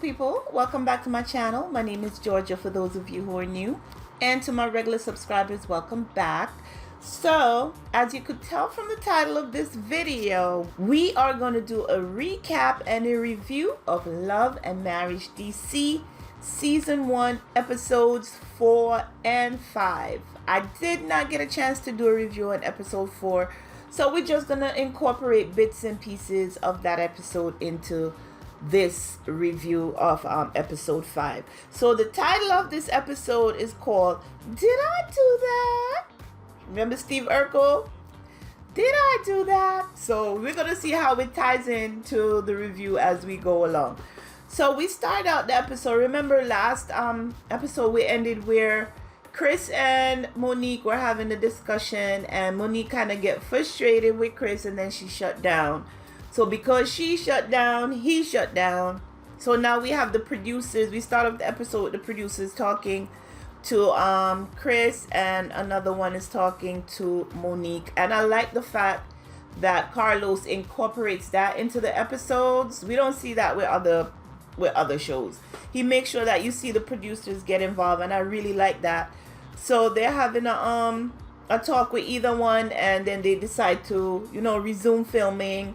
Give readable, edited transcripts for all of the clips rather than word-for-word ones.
people, welcome back to my channel. My name is Georgia for those of you who are new, and to my regular subscribers, welcome back. So as you could tell from the title of this video, we are going to do a recap and a review of Love and Marriage DC season 1 episodes 4 and 5. I did not get a chance to do a review on episode 4, so we're just gonna incorporate bits and pieces of that episode into this review of episode 5. So the title of this episode is called Did I Do That? Remember Steve Urkel? Did I do that? So we're gonna see how it ties into the review as we go along. So we start out the episode. Remember last episode we ended where Chris and Monique were having a discussion, and Monique kind of get frustrated with Chris, and then she shut down. So because she shut down, he shut down. So now we have the producers. We start off the episode with the producers talking to Chris, and another one is talking to Monique. And I like the fact that Carlos incorporates that into the episodes. We don't see that with other shows. He makes sure that you see the producers get involved, and I really like that. So they're having a talk with either one, and then they decide to, resume filming.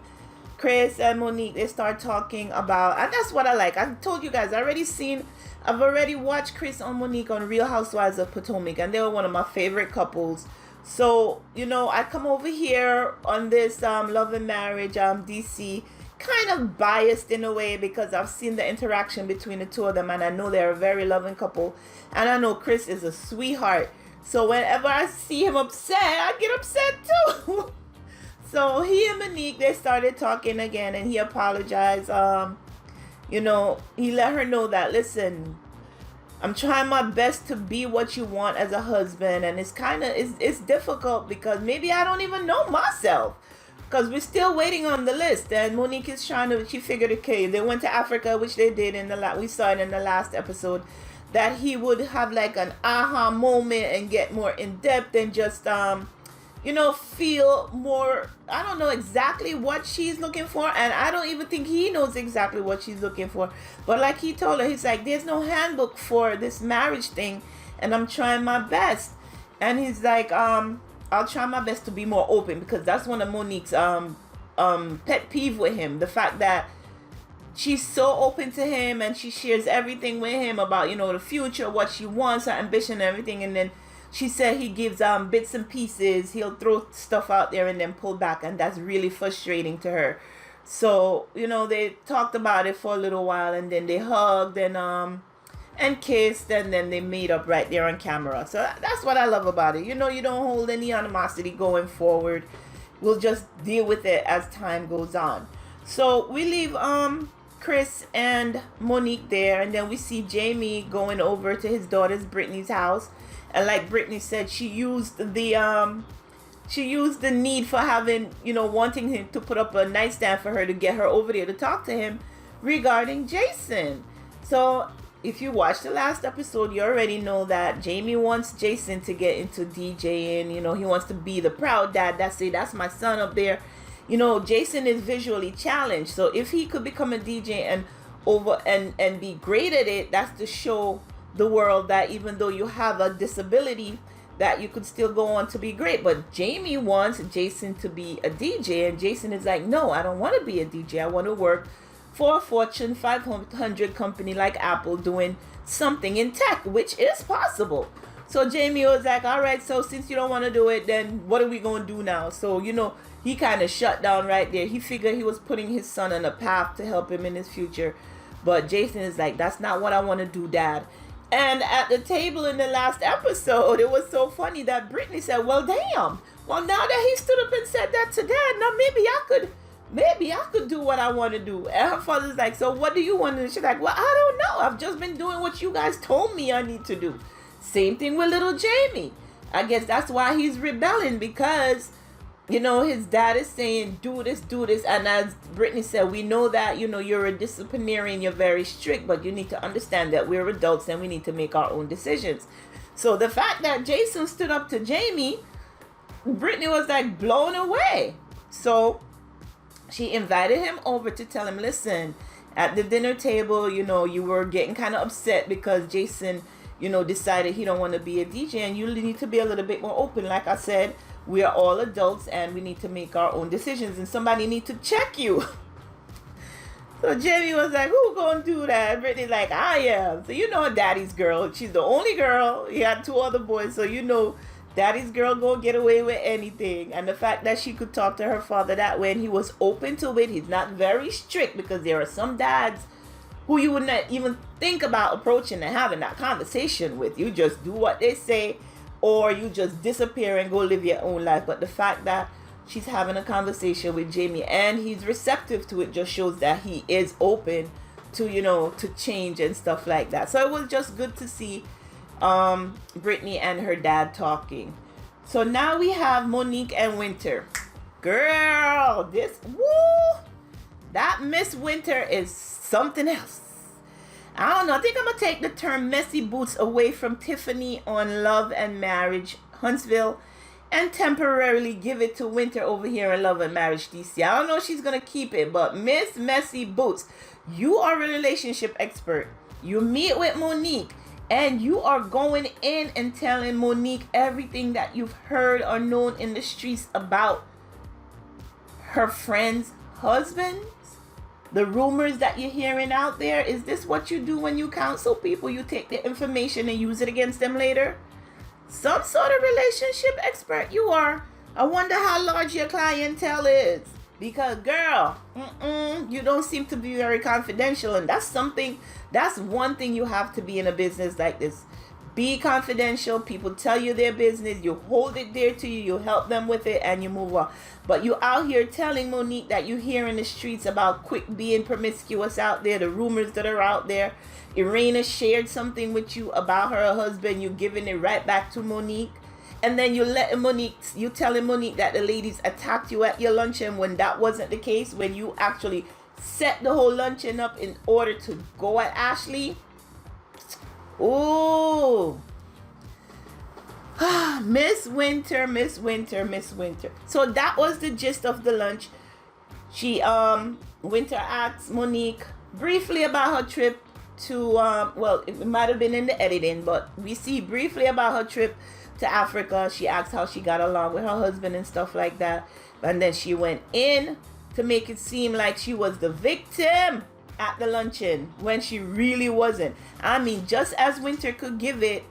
Chris and Monique, they start talking about, and that's what I like. I told you guys, I've already watched Chris and Monique on Real Housewives of Potomac, and they were one of my favorite couples. So, I come over here on this Love and Marriage DC, kind of biased in a way because I've seen the interaction between the two of them, and I know they're a very loving couple, and I know Chris is a sweetheart. So whenever I see him upset, I get upset too. So he and Monique, they started talking again, and he apologized. He let her know that, listen, I'm trying my best to be what you want as a husband, and it's difficult because maybe I don't even know myself, because we're still waiting on the list. And Monique is she figured, okay, they went to Africa, which they did we saw it in the last episode, that he would have like an aha moment and get more in depth and just feel more. I don't know exactly what she's looking for, and I don't even think he knows exactly what she's looking for. But like he told her, he's like, there's no handbook for this marriage thing, and I'm trying my best. And he's like, I'll try my best to be more open, because that's one of Monique's pet peeve with him. The fact that she's so open to him, and she shares everything with him about, the future, what she wants, her ambition, and everything. And then she said he gives bits and pieces. He'll throw stuff out there and then pull back, and that's really frustrating to her. So, they talked about it for a little while, and then they hugged and kissed, and then they made up right there on camera. So that's what I love about it. You don't hold any animosity going forward. We'll just deal with it as time goes on. So we leave Chris and Monique there, and then we see Jamie going over to his daughter's Brittney's house. And like Brittney said, she used the need for having, wanting him to put up a nightstand for her to get her over there to talk to him regarding Jayson. So if you watched the last episode, you already know that Jamie wants Jayson to get into DJing. He wants to be the proud dad. That's my son up there. Jayson is visually challenged. So if he could become a DJ and be great at it, that's to show the world that even though you have a disability, that you could still go on to be great. But Jamie wants Jayson to be a DJ, and Jayson is like, no, I don't want to be a DJ. I want to work for a Fortune 500 company like Apple doing something in tech, which is possible. So Jamie was like, all right, so since you don't want to do it, then what are we going to do now? So, he kind of shut down right there. He figured he was putting his son on a path to help him in his future. But Jayson is like, that's not what I want to do, Dad. And at the table in the last episode, it was so funny that Brittney said, well, damn. Well, now that he stood up and said that to Dad, now maybe I could do what I want to do. And her father's like, so what do you want to do? She's like, well, I don't know. I've just been doing what you guys told me I need to do. Same thing with little Jamie. I guess that's why he's rebelling, because his dad is saying, do this. And as Brittney said, we know that, you're a disciplinarian, you're very strict, but you need to understand that we're adults and we need to make our own decisions. So the fact that Jayson stood up to Jamie, Brittney was like blown away. So she invited him over to tell him, listen, at the dinner table, you know, you were getting kind of upset because Jayson, you know, decided he don't want to be a DJ, and you need to be a little bit more open. Like I said, we are all adults and we need to make our own decisions, and somebody need to check you. So Jamie was like, who gonna do that? Brittney like, I am. So you know daddy's girl. She's the only girl. He had 2 other boys. So you know daddy's girl gonna get away with anything. And the fact that she could talk to her father that way, and he was open to it. He's not very strict, because there are some dads who you wouldn't even think about approaching and having that conversation with. You just do what they say, or you just disappear and go live your own life. But the fact that she's having a conversation with Jamie and he's receptive to it just shows that he is open to, you know, to change and stuff like that. So it was just good to see Brittney and her dad talking. So now we have Monique and Winter. Girl, this, woo, that Miss Winter is something else. I don't know. I think I'm going to take the term messy boots away from Tiffany on Love and Marriage Huntsville and temporarily give it to Winter over here in Love and Marriage DC. I don't know if she's going to keep it, but Miss Messy Boots, you are a relationship expert. You meet with Monique and you are going in and telling Monique everything that you've heard or known in the streets about her friends' husbands. The rumors that you're hearing out there. Is this what you do when you counsel people? You take the information and use it against them later? Some sort of relationship expert you are. I wonder how large your clientele is. Because girl, you don't seem to be very confidential. And that's one thing you have to be in a business like this. Be confidential. People tell you their business. You hold it dear to you. You help them with it and you move on. But you out here telling Monique that you hear in the streets about Quick being promiscuous out there. The rumors that are out there. Erana shared something with you about her husband. You're giving it right back to Monique. And then you telling Monique that the ladies attacked you at your luncheon when that wasn't the case. When you actually set the whole luncheon up in order to go at Ashley. Oh, Miss Winter. So that was the gist of the lunch. Winter asked Monique briefly about her trip to, well, it might have been in the editing, but we see briefly about her trip to Africa. She asked how she got along with her husband and stuff like that. And then she went in to make it seem like she was the victim at the luncheon when she really wasn't. I mean, just as Winter could give it,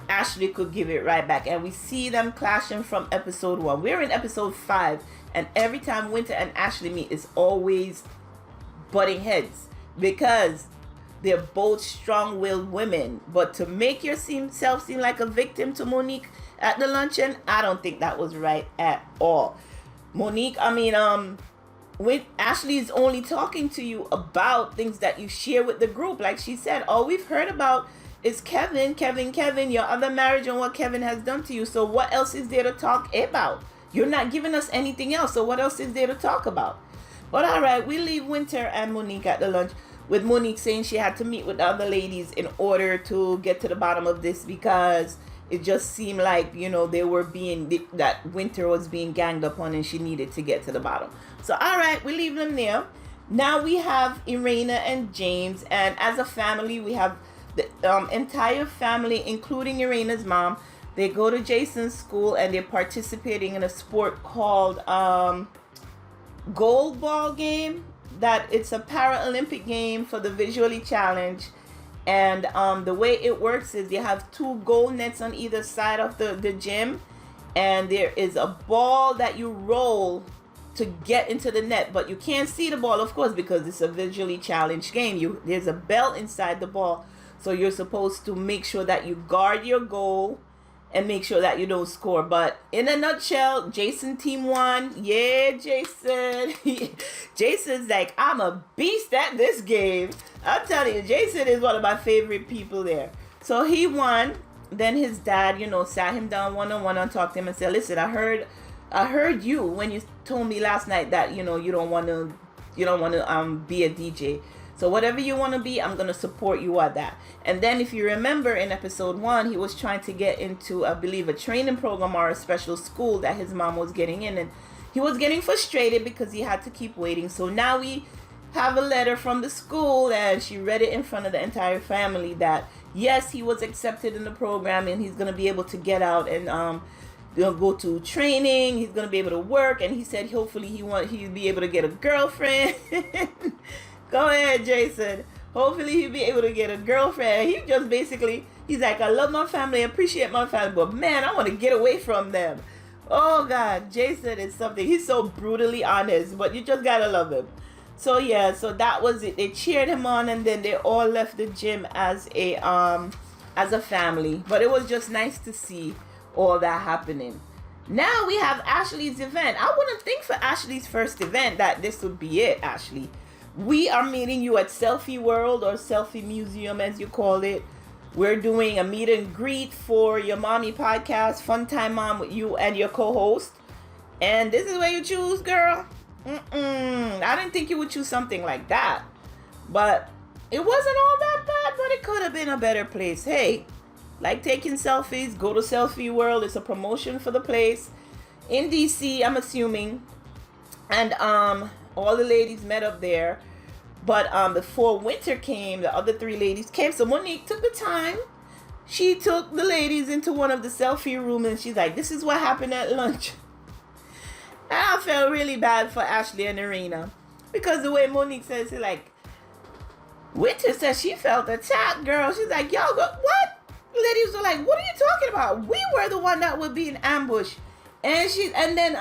Ashley could give it right back. And we see them clashing from episode 1. We're in episode 5. And every time Winter and Ashley meet, it's always butting heads. Because they're both strong-willed women. But to make yourself seem like a victim to Monique at the luncheon, I don't think that was right at all. Monique, when Ashley is only talking to you about things that you share with the group. Like she said, all we've heard about is Kevin, your other marriage and what Kevin has done to you. So what else is there to talk about? You're not giving us anything else. So what else is there to talk about? But all right, we leave Winter and Monique at the lunch, with Monique saying she had to meet with the other ladies in order to get to the bottom of this, because it just seemed like, you know, that Winter was being ganged up on and she needed to get to the bottom. So, all right, we leave them there. Now we have Erana and James. And as a family, we have the entire family, including Irana's mom. They go to Jayson's school and they're participating in a sport called gold ball game. That it's a Paralympic game for the visually challenged. And the way it works is you have 2 goal nets on either side of the gym. And there is a ball that you roll to get into the net. But you can't see the ball, of course, because it's a visually challenged game. There's a belt inside the ball. So you're supposed to make sure that you guard your goal and make sure that you don't score. But in a nutshell, Jayson team won. Yeah, Jayson. Jayson's like, I'm a beast at this game. I'm telling you, Jayson is one of my favorite people there. So he won. Then his dad, sat him down one-on-one and talked to him and said, listen, I heard you when you told me last night that, you don't want to be a DJ. So whatever you want to be, I'm going to support you at that. And then if you remember in episode 1, he was trying to get into, I believe, a training program or a special school that his mom was getting in. And he was getting frustrated because he had to keep waiting. So now we have a letter from the school, and she read it in front of the entire family that yes, he was accepted in the program and he's gonna be able to get out and go to training. He's gonna be able to work, and he said hopefully he'd be able to get a girlfriend. Go ahead, Jayson. Hopefully he'll be able to get a girlfriend. He just basically, he's like, I love my family, I appreciate my family, but man, I want to get away from them. Oh God, Jayson is something. He's so brutally honest, but you just gotta love him. So yeah, so that was it. They cheered him on, and then they all left the gym as a family. But it was just nice to see all that happening. Now we have Ashley's event. I wouldn't think for Ashley's first event that this would be it, Ashley. We are meeting you at Selfie World, or Selfie Museum as you call it. We're doing a meet and greet for your mommy podcast, Fun Time Mom, with you and your co-host. And this is where you choose, girl. I didn't think you would choose something like that. But it wasn't all that bad, but it could have been a better place. Hey, like taking selfies, go to Selfie World. It's a promotion for the place in DC, I'm assuming. And all the ladies met up there. But before winter came, the other 3 ladies came. So Monique took the time. She took the ladies into one of the selfie rooms, and she's like, this is what happened at lunch. And I felt really bad for Ashley and Erana, because the way Monique says, she's like, Winter says she felt attacked, girl. She's like, y'all, what? The ladies were like, what are you talking about? We were the one that would be in ambush. And then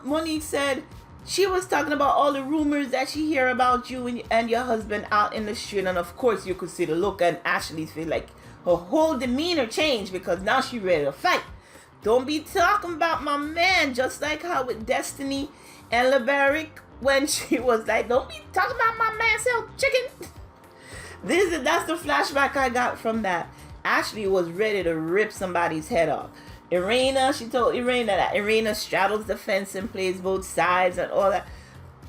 Monique said she was talking about all the rumors that she hear about you and your husband out in the street. And of course you could see the look on Ashley's face, like her whole demeanor changed, because now she ready to fight. Don't be talking about my man, just like how with Destiny and LeBaric, when she was like, don't be talking about my man, sell chicken. That's the flashback I got from that. Ashley was ready to rip somebody's head off. Erana, she told Erana that Erana straddles the fence and plays both sides and all that.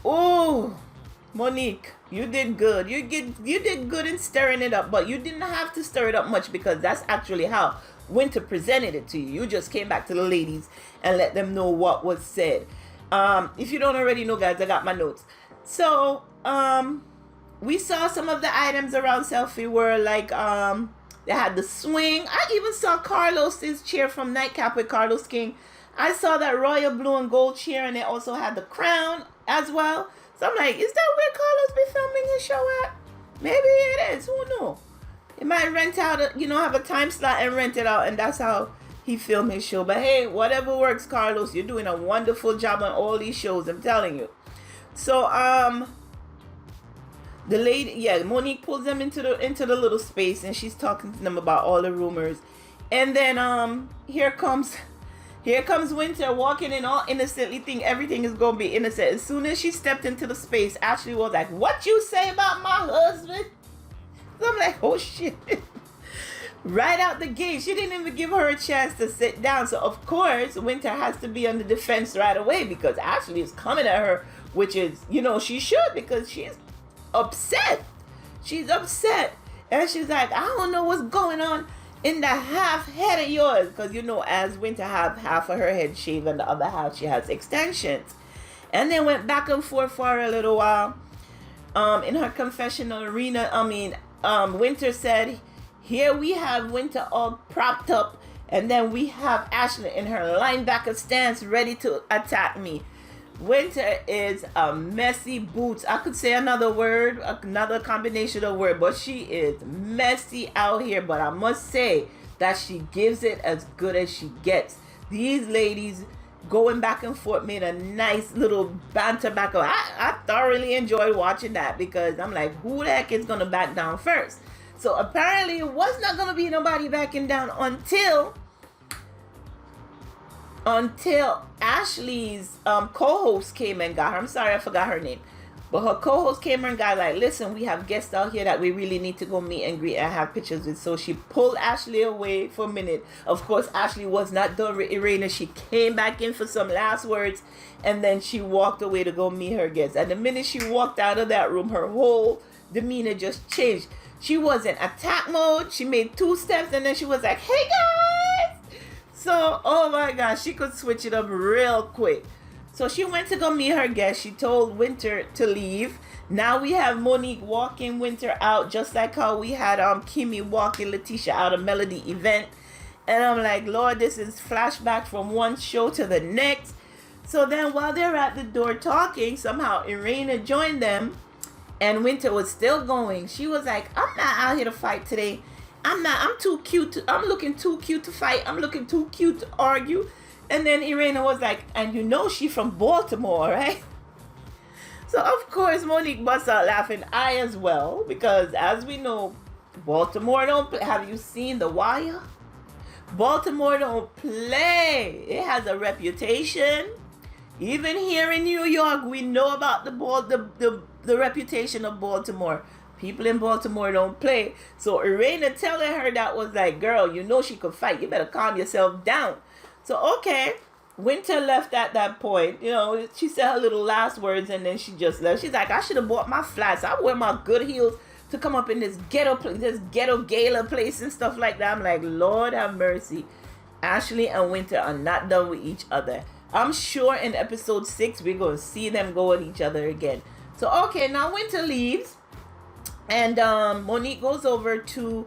Oh, Monique, you did good. You did good in stirring it up, but you didn't have to stir it up much, because that's actually how Winter presented it to you. You just came back to the ladies and let them know what was said. If you don't already know, guys, I got my notes. So, we saw some of the items around Selfie World, like they had the swing. I even saw Carlos's chair from Nightcap with Carlos King. I saw that royal blue and gold chair, and they also had the crown as well. So I'm like, is that where Carlos be filming his show at? Maybe it is. Who knows? He might rent out, have a time slot and rent it out, and that's how he filmed his show. But hey, whatever works, Carlos. You're doing a wonderful job on all these shows, I'm telling you. So, the lady, Monique pulls them into the little space, and she's talking to them about all the rumors. And then, here comes Winter walking in all innocently, think everything is gonna be innocent. As soon as she stepped into the space, Ashley was like, what you say about my husband? So I'm like, oh shit. Right out the gate. She didn't even give her a chance to sit down. So of course, Winter has to be on the defense right away, because Ashley is coming at her, which is, she should, because she's upset. She's upset. And she's like, I don't know what's going on in the half head of yours. Because, as Winter have half of her head shaved and the other half she has extensions. And they went back and forth for a little while. In her confessional arena, Winter said, here we have Winter all propped up, and then we have Ashley in her linebacker stance ready to attack me. Winter is a messy boots. I could say another word, another combination of word, but she is messy out here. But I must say that she gives it as good as she gets. These ladies going back and forth made a nice little banter back. I thoroughly enjoyed watching that, because I'm like, who the heck is going to back down first? So apparently it was not going to be nobody backing down until Ashley's co-host came and got her. I'm sorry, I forgot her name. But her co-host came and got like, listen, we have guests out here that we really need to go meet and greet and have pictures with. So she pulled Ashley away for a minute. Of course, Ashley was not done with Erana. She came back in for some last words, and then she walked away to go meet her guests. And the minute she walked out of that room, her whole demeanor just changed. She was in attack mode. She made 2 steps, and then she was like, hey guys. So, oh my gosh, she could switch it up real quick. So she went to go meet her guest. She told Winter to leave. Now we have Monique walking Winter out, just like how we had Kimmy walking Letitia out of Melody event. And I'm like, Lord, this is flashback from one show to the next. So then while they're at the door talking, somehow Erana joined them, and Winter was still going. She was like, I'm not out here to fight today. I'm too cute. I'm looking too cute to fight. I'm looking too cute to argue. And then Erana was like, and you know she from Baltimore, right? So of course Monique busts out laughing. I as well, because as we know, Baltimore don't play. Have you seen The Wire? Baltimore don't play. It has a reputation. Even here in New York, we know about the reputation of Baltimore. People in Baltimore don't play. So Erana telling her that was like, girl, you know she could fight. You better calm yourself down. So okay, Winter left at that point. You know, she said her little last words and then she just left. She's like, I should have bought my flats. I wear my good heels to come up in this ghetto place, this ghetto gala place and stuff like that. I'm like, Lord have mercy. Ashley and Winter are not done with each other. I'm sure in episode 6 we're going to see them go at each other again. So okay, now Winter leaves and Monique goes over to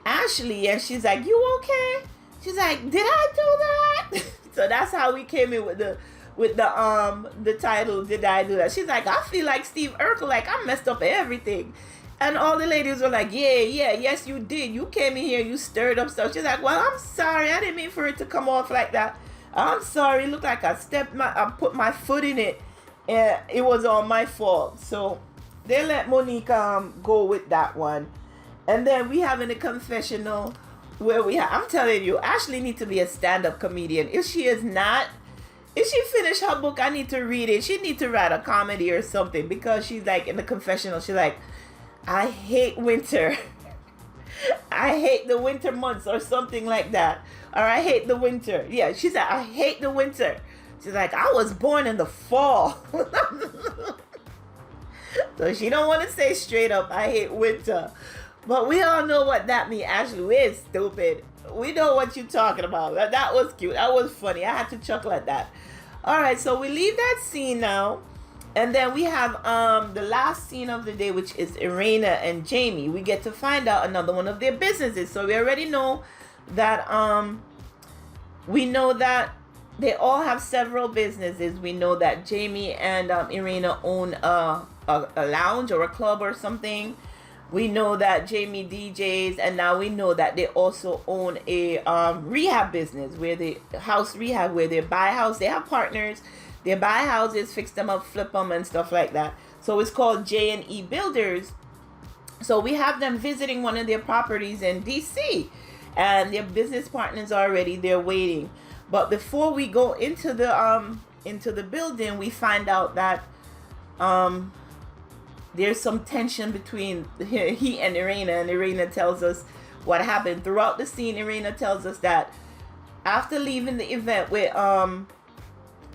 Ashley and she's like, you okay? She's like, did I do that? So that's how we came in with the title, Did I Do That? She's like, I feel like Steve Urkel, like I messed up everything. And all the ladies were like, yes, you did. You came in here, you stirred up stuff. She's like, well, I'm sorry. I didn't mean for it to come off like that. I'm sorry. It looked like I put my foot in it. And it was all my fault. So they let Monique go with that one. And then we have in the confessional where I'm telling you, Ashley needs to be a stand-up comedian. If she is not, if she finished her book, I need to read it. She needs to write a comedy or something, because she's like in the confessional, she's like, I hate winter. I hate the winter months or something like that. Or I hate the winter. Yeah, she said, I hate the winter. She's like, I was born in the fall. So she don't want to say straight up, I hate winter. But we all know what that means. Ashley, we're stupid. We know what you're talking about. That was cute. That was funny. I had to chuckle at that. All right, so we leave that scene now. And then we have the last scene of the day, which is Erana and Jamie. We get to find out another one of their businesses. So we already know that they all have several businesses. We know that Jamie and Erana own a lounge or a club or something. We know that Jamie DJs, and now we know that they also own a rehab business, where they house rehab, where they buy house. They have partners. They buy houses, fix them up, flip them, and stuff like that. So it's called J&E Builders. So we have them visiting one of their properties in DC, and their business partners are already there waiting. But before we go into the building, we find out that there's some tension between he and Erana, and Erana tells us what happened throughout the scene. Erana tells us that after leaving the event with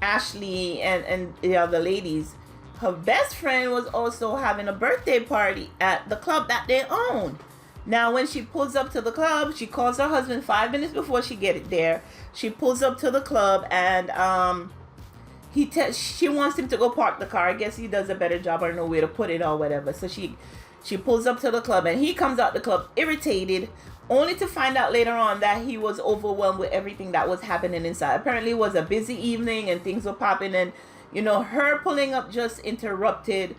Ashley and the other ladies, her best friend was also having a birthday party at the club that they own. Now, when she pulls up to the club, she calls her husband 5 minutes before she get it there. She pulls up to the club, and she wants him to go park the car. I guess he does a better job. I don't know where to put it or whatever. So she pulls up to the club, and he comes out the club irritated, only to find out later on that he was overwhelmed with everything that was happening inside. Apparently it was a busy evening and things were popping, and her pulling up just interrupted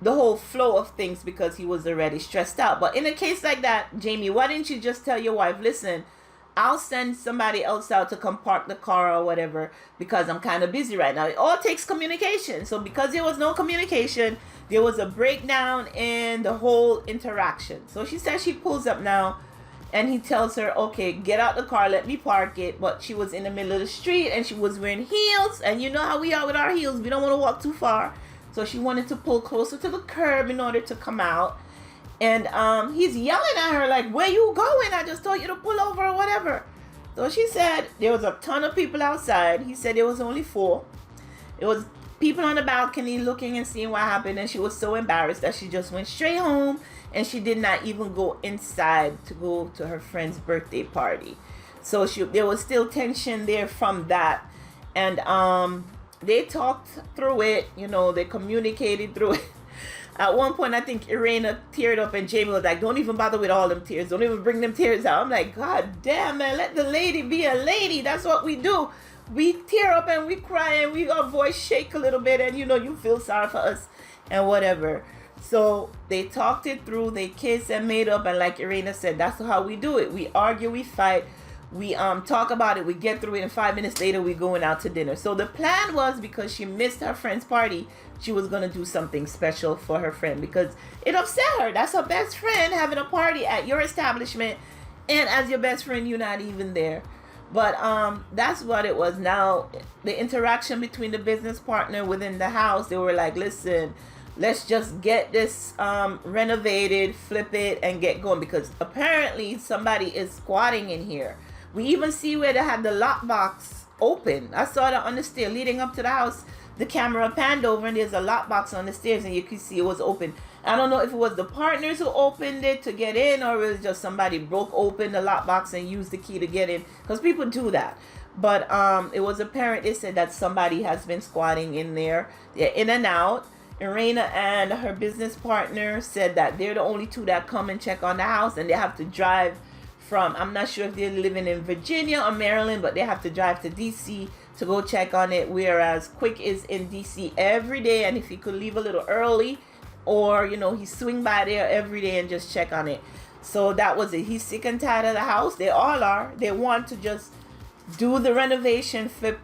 the whole flow of things because he was already stressed out. But in a case like that, Jamie, why didn't you just tell your wife, listen, I'll send somebody else out to come park the car or whatever, because I'm kind of busy right now. It all takes communication. So because there was no communication, there was a breakdown in the whole interaction. So she says she pulls up now, and he tells her, okay, get out the car, let me park it. But she was in the middle of the street, and she was wearing heels. And you know how we are with our heels. We don't want to walk too far. So she wanted to pull closer to the curb in order to come out. And he's yelling at her like, where you going? I just told you to pull over or whatever. So she said there was a ton of people outside. He said there was only 4. It was people on the balcony looking and seeing what happened. And she was so embarrassed that she just went straight home. And she did not even go inside to go to her friend's birthday party. So there was still tension there from that. And they talked through it. They communicated through it. At one point, I think Erana teared up and Jamie was like, don't even bother with all them tears. Don't even bring them tears out. I'm like, God damn, man, let the lady be a lady. That's what we do. We tear up and we cry and our voice shake a little bit and, you feel sorry for us and whatever. So they talked it through. They kissed and made up. And like Erana said, that's how we do it. We argue, we fight. We talk about it, we get through it, and 5 minutes later we're going out to dinner. So the plan was, because she missed her friend's party, she was going to do something special for her friend, because it upset her. That's her best friend having a party at your establishment, and as your best friend you're not even there. But that's what it was. Now the interaction between the business partner within the house, they were like, listen, let's just get this renovated, flip it, and get going, because apparently somebody is squatting in here. We even see where they had the lockbox open. I saw that on the stair leading up to the house. The camera panned over and there's a lockbox on the stairs and you could see it was open. I don't know if it was the partners who opened it to get in, or it was just somebody broke open the lockbox and used the key to get in, because people do that. But it was apparent, they said, that somebody has been squatting in there. They're in and out. Erana and her business partner said that they're the only two that come and check on the house, and they have to drive from, I'm not sure if they're living in Virginia or Maryland, but they have to drive to DC to go check on it, whereas Quick is in DC every day, and if he could leave a little early, or he swing by there every day and just check on it. So that was it. He's sick and tired of the house. They all are. They want to just do the renovation, flip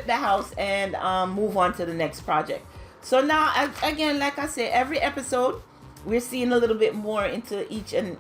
the house, and move on to the next project. So now, again, like I said, every episode we're seeing a little bit more into each and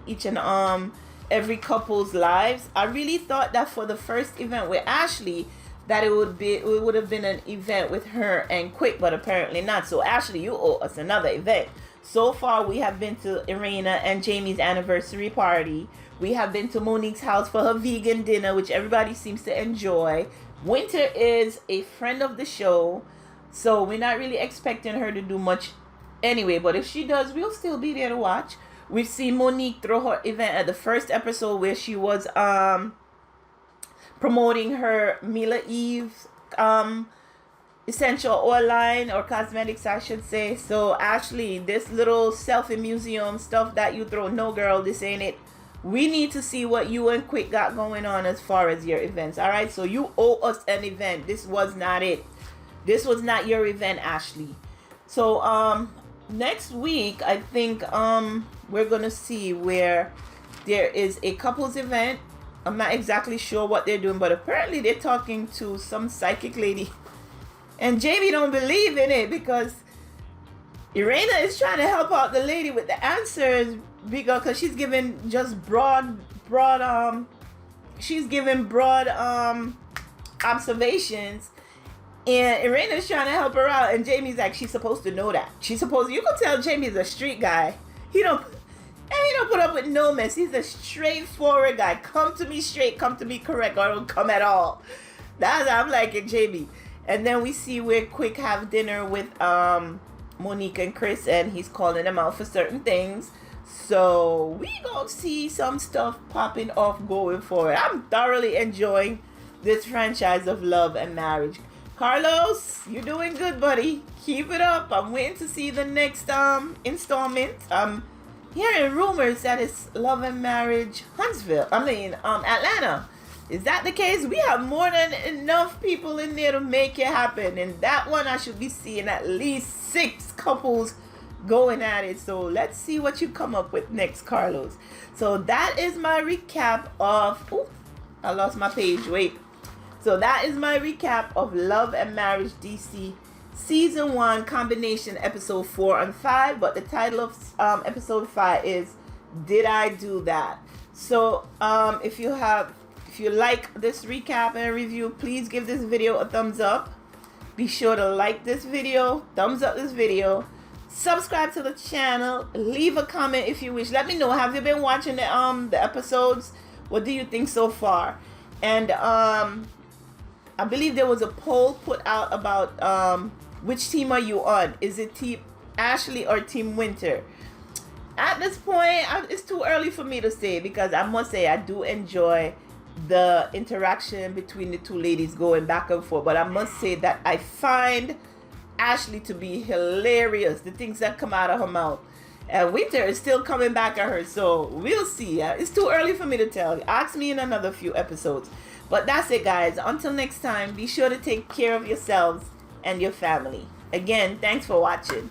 every couple's lives. I really thought that for the first event with Ashley, that it would have been an event with her and Quick, but apparently not. So Ashley, you owe us another event. So far, we have been to Erana and Jamie's anniversary party. We have been to Monique's house for her vegan dinner, which everybody seems to enjoy. Winter is a friend of the show, so we're not really expecting her to do much anyway. But if she does, we'll still be there to watch. We've seen Monique throw her event at the first episode where she was promoting her Mila Eve's essential oil line, or cosmetics I should say. So Ashley, this little selfie museum stuff that you throw, no girl, this ain't it. We need to see what you and Quick got going on as far as your events. All right, so you owe us an event. This was not it. This was not your event, Ashley. So next week, I think we're gonna see where there is a couples event. I'm not exactly sure what they're doing, but apparently they're talking to some psychic lady, and Jamie don't believe in it, because Erana is trying to help out the lady with the answers, because she's giving just broad observations. And Irana's trying to help her out, and Jamie's like, she's supposed to know that. You could tell Jamie's a street guy. He don't put up with no mess. He's a straightforward guy. Come to me straight, come to me correct, or don't come at all. That's how I'm liking Jamie. And then we see where Quick have dinner with Monique and Chris, and he's calling them out for certain things. So we gonna see some stuff popping off going forward. I'm thoroughly enjoying this franchise of Love and Marriage. Carlos, you're doing good, buddy. Keep it up. I'm waiting to see the next installment. I'm hearing rumors that it's Love and Marriage Atlanta. Is that the case? We have more than enough people in there to make it happen. And that one, I should be seeing at least 6 couples going at it. So let's see what you come up with next, Carlos. So that is my recap of... Oh, I lost my page. Wait. So that is my recap of Love and Marriage DC Season 1 combination episode 4 and 5. But the title of episode 5 is Did I Do That? So if you like this recap and review, please give this video a thumbs up. Be sure to like this video, thumbs up this video, subscribe to the channel, leave a comment if you wish. Let me know, have you been watching the episodes? What do you think so far? And I believe there was a poll put out about which team are you on? Is it Team Ashley or Team Winter? At this point, it's too early for me to say, because I must say I do enjoy the interaction between the two ladies going back and forth. But I must say that I find Ashley to be hilarious. The things that come out of her mouth. And Winter is still coming back at her, so we'll see. It's too early for me to tell. Ask me in another few episodes. But that's it, guys. Until next time, be sure to take care of yourselves and your family. Again, thanks for watching.